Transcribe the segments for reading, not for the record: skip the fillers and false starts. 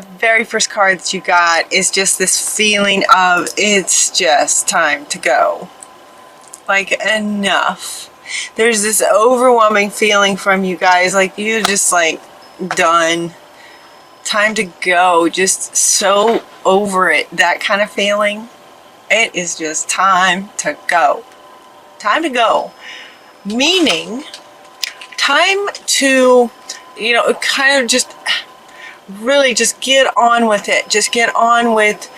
The very first card that you got is just this feeling of it's just time to go. Like, enough. There's this overwhelming feeling from you guys, like you're just like done. Time to go. Just so over it. That kind of feeling. It is just time to go. Time to go. Meaning, time to, you know, kind of just really just get on with it. Just get on with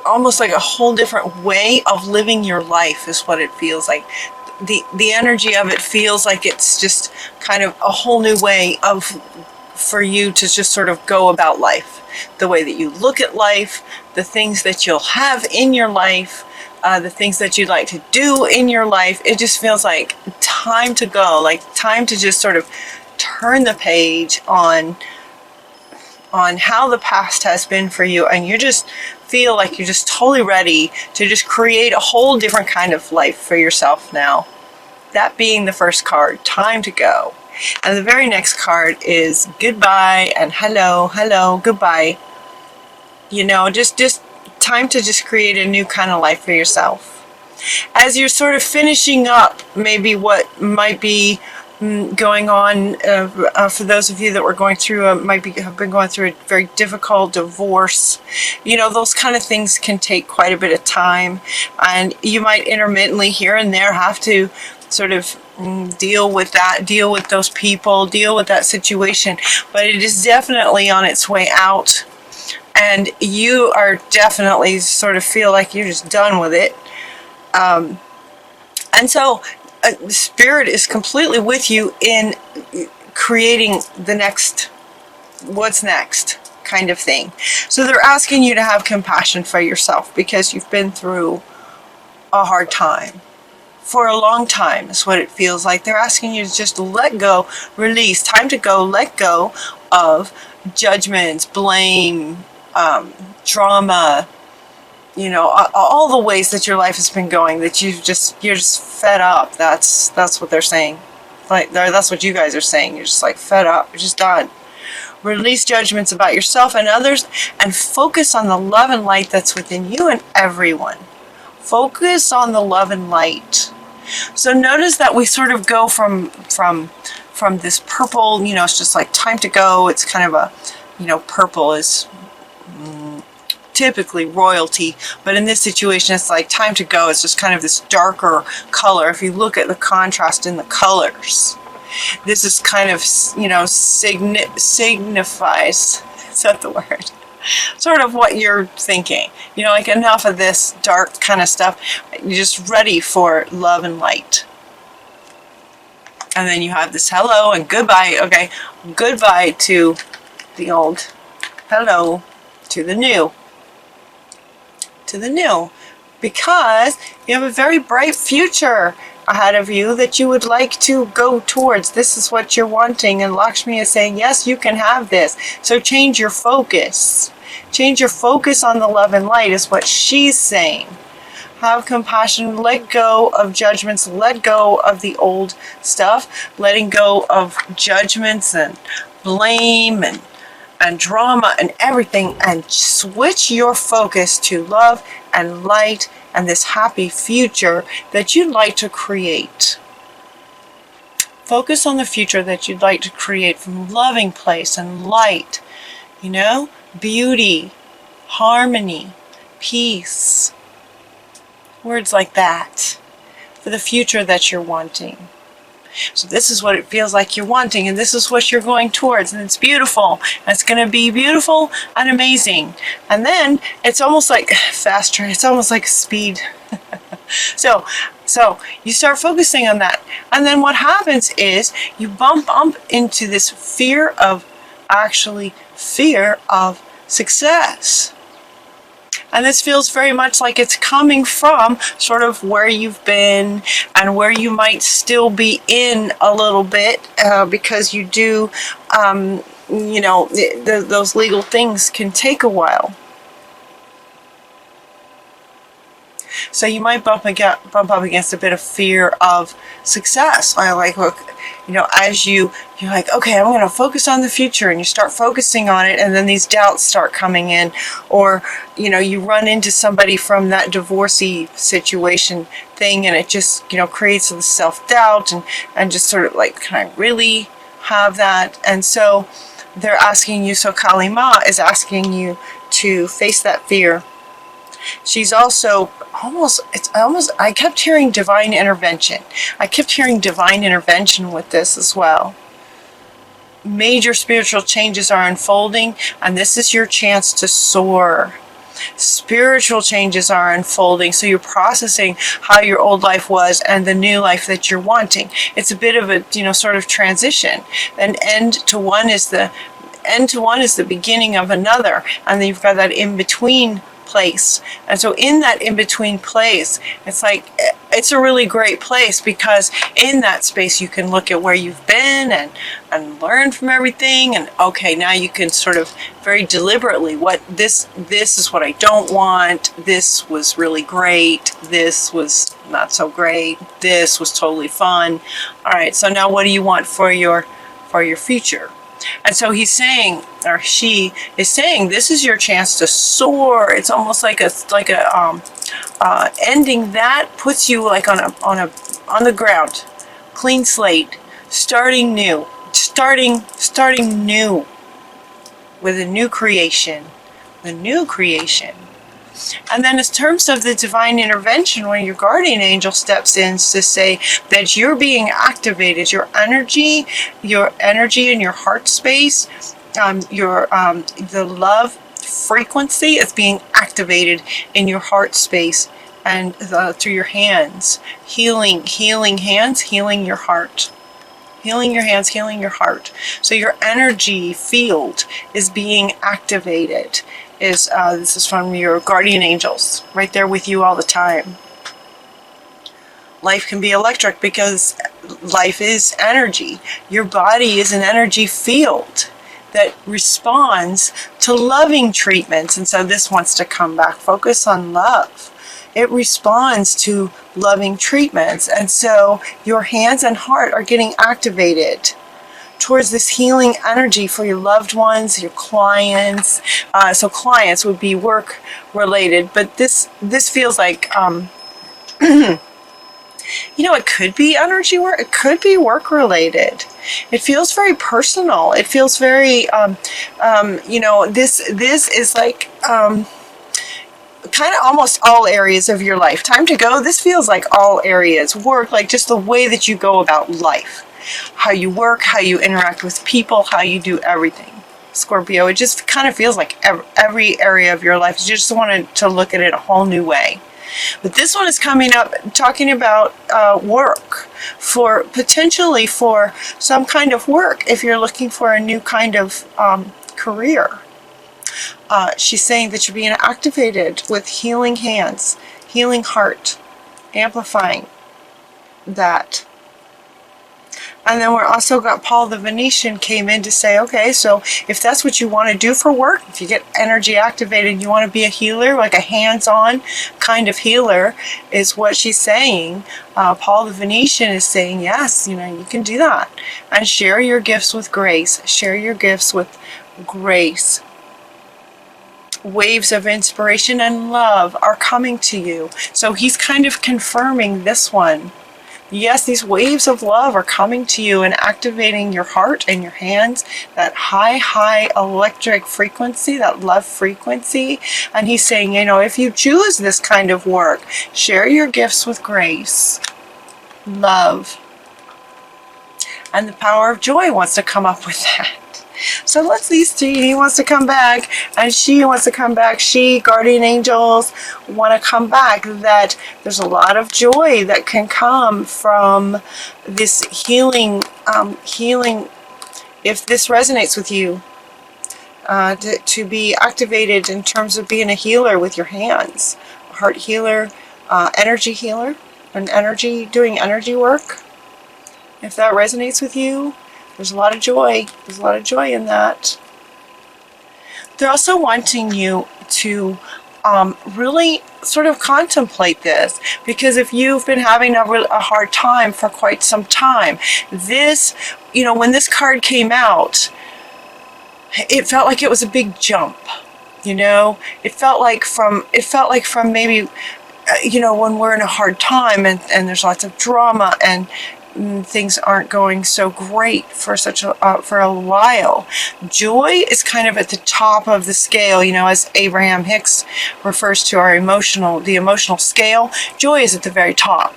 almost like a whole different way of living your life is what it feels like. The energy of it feels like it's just kind of a whole new way of for you to just sort of go about life. The way that you look at life, the things that you'll have in your life, the things that you'd like to do in your life. It just feels like time to go, like time to just sort of turn the page on how the past has been for you, and you just feel like you're just totally ready to just create a whole different kind of life for yourself now. That being the first card, time to go. And the very next card is goodbye and hello, hello, goodbye. You know, just time to just create a new kind of life for yourself. As you're sort of finishing up maybe what might be going on for those of you that were going through have been going through a very difficult divorce. You know, those kind of things can take quite a bit of time, and you might intermittently here and there have to sort of deal with that, deal with those people, deal with that situation, but it is definitely on its way out, and you are definitely sort of feel like you're just done with it. And so the Spirit is completely with you in creating the next, what's next kind of thing. So they're asking you to have compassion for yourself because you've been through a hard time. For a long time is what it feels like. They're asking you to just let go, release, time to go, let go of judgments, blame, drama, you know, all the ways that your life has been going, that you're just fed up. That's what they're saying. Like, that's what you guys are saying. You're just like fed up. You're just done. Release judgments about yourself and others, and focus on the love and light that's within you and everyone. Focus on the love and light. So notice that we sort of go from this purple, you know, it's just like time to go. It's kind of a, you know, purple is typically royalty, but in this situation it's like time to go. It's just kind of this darker color. If you look at the contrast in the colors, this is kind of, you know, signifies, is that the word? Sort of what you're thinking, you know, like enough of this dark kind of stuff. You're just ready for love and light. And then you have this hello and goodbye. Okay, goodbye to the old, hello to the new. To the new, because you have a very bright future ahead of you that you would like to go towards. This is what you're wanting, and Lakshmi is saying, yes, you can have this. So change your focus. Change your focus on the love and light is what she's saying. Have compassion, let go of judgments, let go of the old stuff, letting go of judgments and blame and drama and everything, and switch your focus to love and light and this happy future that you'd like to create. Focus on the future that you'd like to create from loving place and light, you know, beauty, harmony, peace, words like that for the future that you're wanting. So this is what it feels like you're wanting, and this is what you're going towards, and it's beautiful, and it's going to be beautiful and amazing. And then it's almost like faster, it's almost like speed. So you start focusing on that, and then what happens is you bump up into this fear of success. And this feels very much like it's coming from sort of where you've been and where you might still be in a little bit because you do, you know, those legal things can take a while. So you might bump up against a bit of fear of success. Like, look, you know, as you're like, okay, I'm going to focus on the future, and you start focusing on it, and then these doubts start coming in, or, you know, you run into somebody from that divorcee situation thing, and it just, you know, creates the self-doubt and just sort of like, can I really have that? And so they're asking you, so Kali Ma is asking you to face that fear. She's also I kept hearing divine intervention. I kept hearing divine intervention with this as well. Major spiritual changes are unfolding, and this is your chance to soar. Spiritual changes are unfolding, so you're processing how your old life was and the new life that you're wanting. It's a bit of a, you know, sort of transition. An end to one is the beginning of another, and then you've got that in-between place. And so in that in-between place, it's like, it's a really great place, because in that space you can look at where you've been and learn from everything, and okay, now you can sort of very deliberately, what this is what I don't want, this was really great, this was not so great, this was totally fun. All right, so now what do you want for your future? And so he's saying, or she is saying, this is your chance to soar. It's almost like a ending that puts you like on the ground, clean slate, starting new with a new creation, And then in terms of the divine intervention, when your guardian angel steps in to say that you're being activated, your energy in your heart space, the love frequency is being activated in your heart space, and through your hands, healing hands, healing your heart. Healing your hands, healing your heart. So your energy field is being activated. This is from your guardian angels, right there with you all the time. Life can be electric because life is energy. Your body is an energy field that responds to loving treatments. And so this wants to come back. Focus on love. It responds to loving treatments. And so your hands and heart are getting activated towards this healing energy for your loved ones, your clients. So clients would be work related, but this feels like, you know, it could be energy work, it could be work related. It feels very personal. It feels very, you know, this is like, kind of almost all areas of your life. Time to go, this feels like all areas. Work, like just the way that you go about life. How you work, how you interact with people, how you do everything. Scorpio, it just kind of feels like every area of your life. You just wanted to look at it a whole new way. But this one is coming up talking about work, potentially for some kind of work if you're looking for a new kind of career. She's saying that you're being activated with healing hands, healing heart, amplifying that. And then we're also got Paul the Venetian came in to say, okay, so if that's what you want to do for work, if you get energy activated, you want to be a healer, like a hands-on kind of healer, is what she's saying. Paul the Venetian is saying, yes, you know, you can do that. And share your gifts with grace. Share your gifts with grace. Waves of inspiration and love are coming to you. So he's kind of confirming this one. Yes, these waves of love are coming to you and activating your heart and your hands, that high electric frequency, that love frequency. And he's saying, you know, if you choose this kind of work, share your gifts with grace, love. And the power of joy wants to come up with that. So let's these two, he wants to come back and she wants to come back. She, guardian angels, want to come back. That there's a lot of joy that can come from this healing, if this resonates with you, to be activated in terms of being a healer with your hands, a heart healer, energy healer, doing energy work. If that resonates with you, there's a lot of joy. There's a lot of joy in that. They're also wanting you to really sort of contemplate this, because if you've been having a hard time for quite some time, this, when this card came out, it felt like it was a big jump. It felt like from maybe, when we're in a hard time and there's lots of drama and things aren't going so great for for a while. Joy is kind of at the top of the scale, as Abraham Hicks refers to the emotional scale. Joy is at the very top,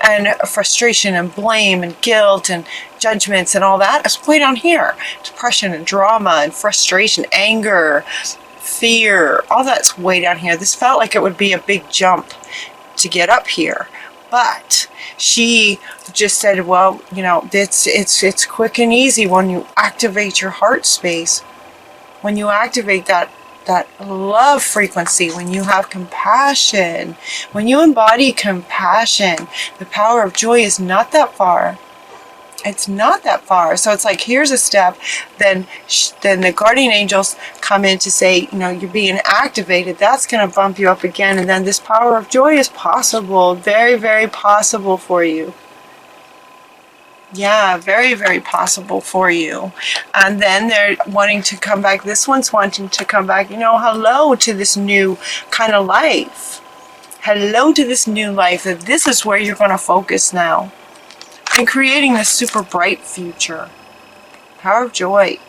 and frustration and blame and guilt and judgments and all that is way down here. Depression and drama and frustration, anger, fear, all that's way down here. This felt like it would be a big jump to get up here, but she just said, well, it's quick and easy when you activate your heart space, when you activate that love frequency, when you have compassion, when you embody compassion. The power of joy is not that far. It's not that far. So it's like, here's a step. Then the guardian angels come in to say, you're being activated. That's going to bump you up again. And then this power of joy is possible. Very, very possible for you. Yeah, very, very possible for you. And then they're wanting to come back. This one's wanting to come back, hello to this new kind of life. Hello to this new life. That this is where you're going to focus now. And creating this super bright future. Power of joy.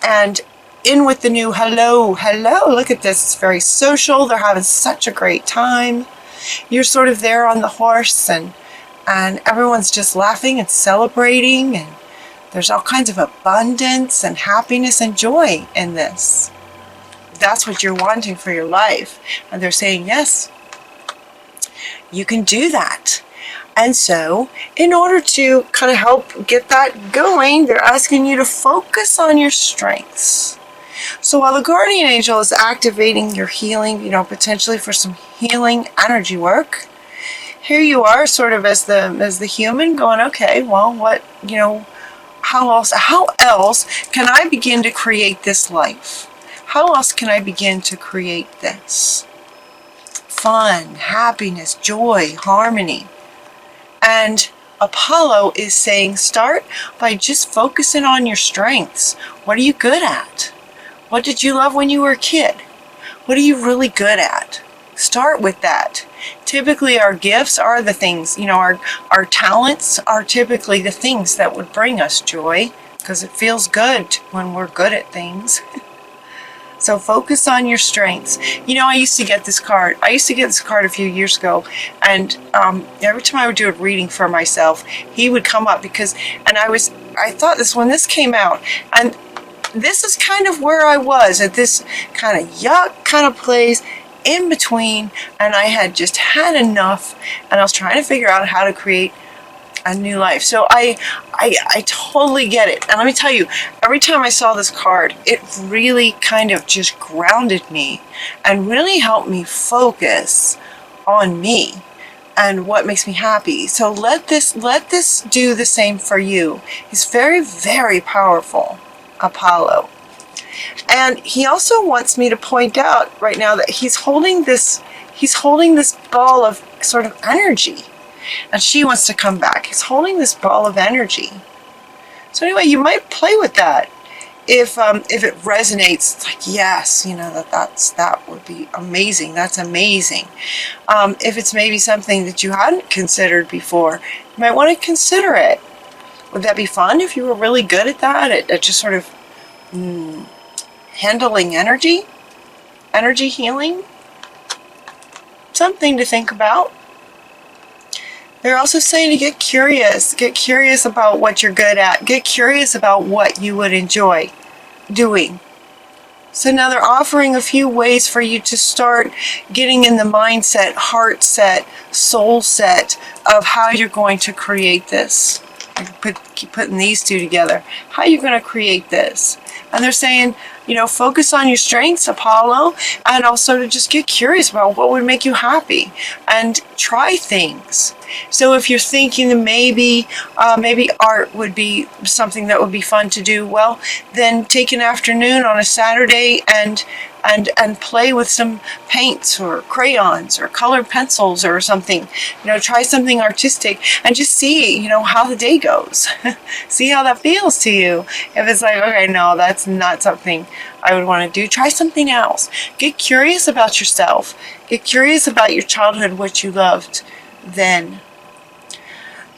And in with the new hello. Look at this. It's very social. They're having such a great time. You're sort of there on the horse, and everyone's just laughing and celebrating, and there's all kinds of abundance and happiness and joy in this. That's what you're wanting for your life. And they're saying, yes, you can do that. And so, in order to kind of help get that going, they're asking you to focus on your strengths. So while the guardian angel is activating your healing, potentially for some healing energy work, here you are sort of as the human going, okay, well, what, how else can I begin to create this life? How else can I begin to create this? Fun, happiness, joy, harmony. And Apollo is saying, start by just focusing on your strengths. What are you good at? What did you love when you were a kid? What are you really good at? Start with that. Typically our gifts are the things, our talents are typically the things that would bring us joy, because it feels good when we're good at things. So focus on your strengths. I used to get this card. A few years ago, and every time I would do a reading for myself, he would come up I thought when this came out, and this is kind of where I was at this kind of yuck kind of place in between, and I had just had enough, and I was trying to figure out how to create a new life. So I totally get it. And let me tell you, every time I saw this card, it really kind of just grounded me and really helped me focus on me and what makes me happy. So let this do the same for you. He's very, very powerful, Apollo. And he also wants me to point out right now that he's holding this ball of sort of energy. And she wants to come back. He's holding this ball of energy. So anyway, you might play with that. If it resonates, it's like, yes, that would be amazing. That's amazing. If it's maybe something that you hadn't considered before, you might want to consider it. Would that be fun if you were really good at that? At just sort of handling energy healing? Something to think about. They're also saying to get curious about what you're good at, get curious about what you would enjoy doing. So now they're offering a few ways for you to start getting in the mindset, heart set, soul set of how you're going to create this. Keep putting these two together. How you're going to create this. And they're saying, focus on your strengths, Apollo, and also to just get curious about what would make you happy and try things. So if you're thinking that maybe art would be something that would be fun to do, well, then take an afternoon on a Saturday and play with some paints or crayons or colored pencils or something. Try something artistic and just see, how the day goes. See how that feels to you. If it's like, okay, no, that's not something I would want to do, try something else. Get curious about yourself. Get curious about your childhood, what you loved then.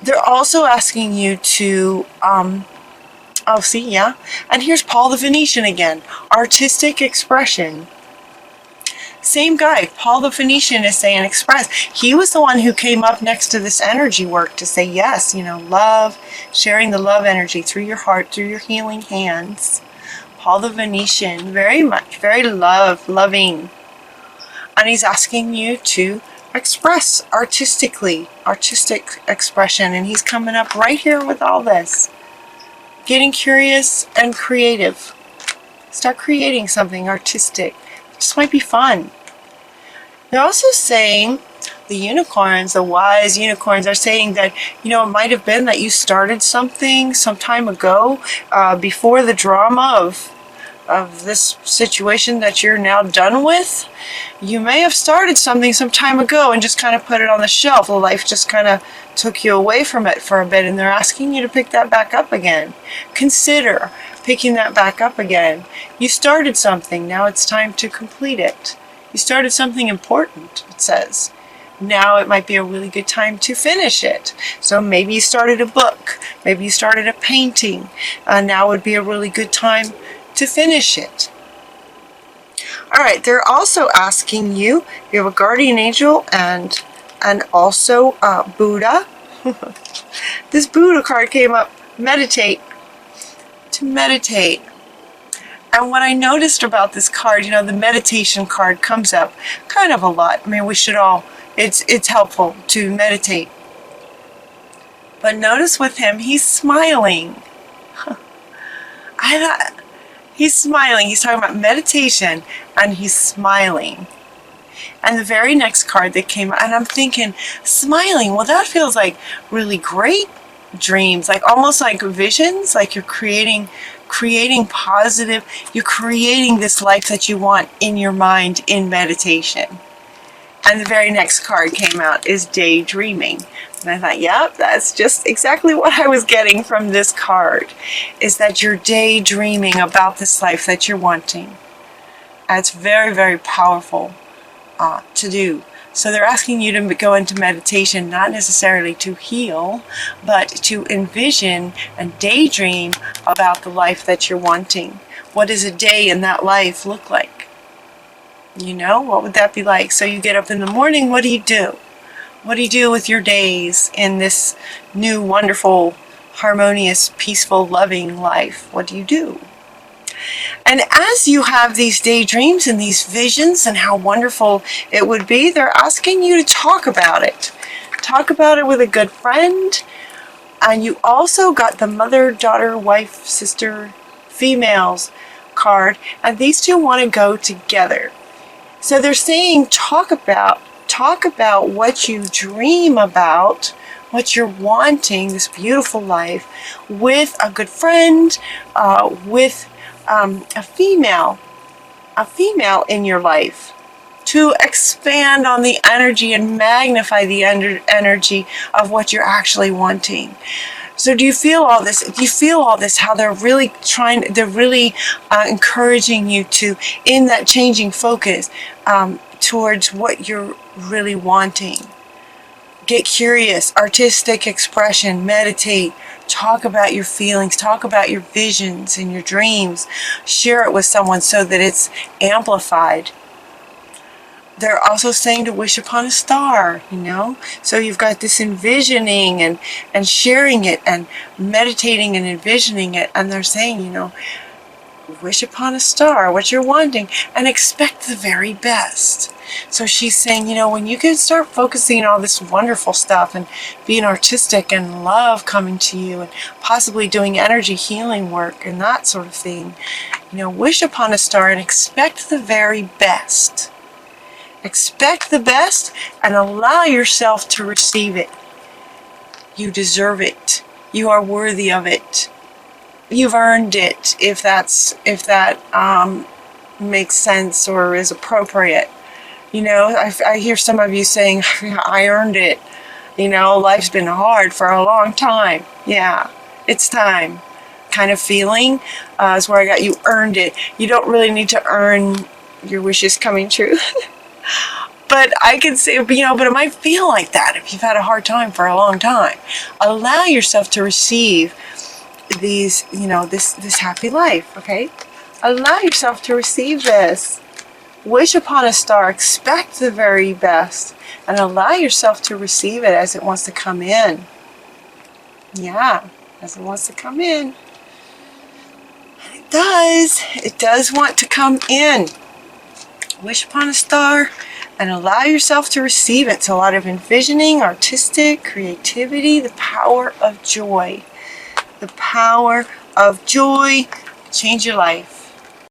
They're also asking you to, and here's Paul the Venetian again. Artistic expression. Same guy, Paul the Venetian is saying express. He was the one who came up next to this energy work to say yes, love, sharing the love energy through your heart, through your healing hands. Paul the Venetian, very much, very loving. And he's asking you to express artistically, artistic expression. And he's coming up right here with all this. Getting curious and creative. Start creating something artistic. It just might be fun. They're also saying, the unicorns, the wise unicorns are saying that, it might have been that you started something some time ago, before the drama of this situation that you're now done with. You may have started something some time ago and just kind of put it on the shelf. Life just kind of took you away from it for a bit, and they're asking you to pick that back up again. Consider picking that back up again. You started something, now it's time to complete it. You started something important, it says. Now it might be a really good time to finish it. So maybe you started a book, maybe you started a painting. Now would be a really good time to finish it. Alright, they're also asking you, you have a guardian angel and also Buddha. This Buddha card came up, meditate. To meditate. And what I noticed about this card, the meditation card comes up kind of a lot. I mean, we should all, it's helpful to meditate. But notice with him, he's smiling. He's smiling. He's talking about meditation, and he's smiling. And the very next card that came out, and I'm thinking, smiling, well, that feels like really great dreams, like almost like visions, like you're creating positive, you're creating this life that you want in your mind in meditation. And the very next card came out is daydreaming. And I thought, yep, that's just exactly what I was getting from this card, is that you're daydreaming about this life that you're wanting. And it's very, very powerful to do. So they're asking you to go into meditation, not necessarily to heal, but to envision and daydream about the life that you're wanting. What does a day in that life look like? What would that be like? So you get up in the morning, what do you do? What do you do with your days in this new, wonderful, harmonious, peaceful, loving life? What do you do? And as you have these daydreams and these visions and how wonderful it would be, they're asking you to talk about it. Talk about it with a good friend. And you also got the mother, daughter, wife, sister, females card. And these two want to go together. So they're saying talk about what you dream about, what you're wanting, this beautiful life, with a good friend, with a female in your life, to expand on the energy and magnify the energy of what you're actually wanting. So do you feel all this? Do you feel all this? How they're really encouraging you to, in that changing focus, towards what you're really wanting. Get curious, artistic expression, meditate, talk about your feelings, talk about your visions and your dreams. Share it with someone so that it's amplified. They're also saying to wish upon a star, So you've got this envisioning and sharing it and meditating and envisioning it. And they're saying, wish upon a star, what you're wanting, and expect the very best. So she's saying, when you can start focusing on all this wonderful stuff and being artistic and love coming to you and possibly doing energy healing work and that sort of thing, wish upon a star and expect the very best. Expect the best and allow yourself to receive it. You deserve it. You are worthy of it. You've earned it, if that makes sense or is appropriate. You know, I hear some of you saying, I earned it. You know, life's been hard for a long time. Yeah, it's time. Kind of feeling is where I got you earned it. You don't really need to earn your wishes coming true. But I can say, you know, but it might feel like that if you've had a hard time for a long time. Allow yourself to receive these, you know, this happy life, okay? Allow yourself to receive this. Wish upon a star, expect the very best, and allow yourself to receive it as it wants to come in. Yeah, as it wants to come in. It does want to come in. Wish upon a star and allow yourself to receive it. It's a lot of envisioning, artistic, creativity, the power of joy. The power of joy. Change your life.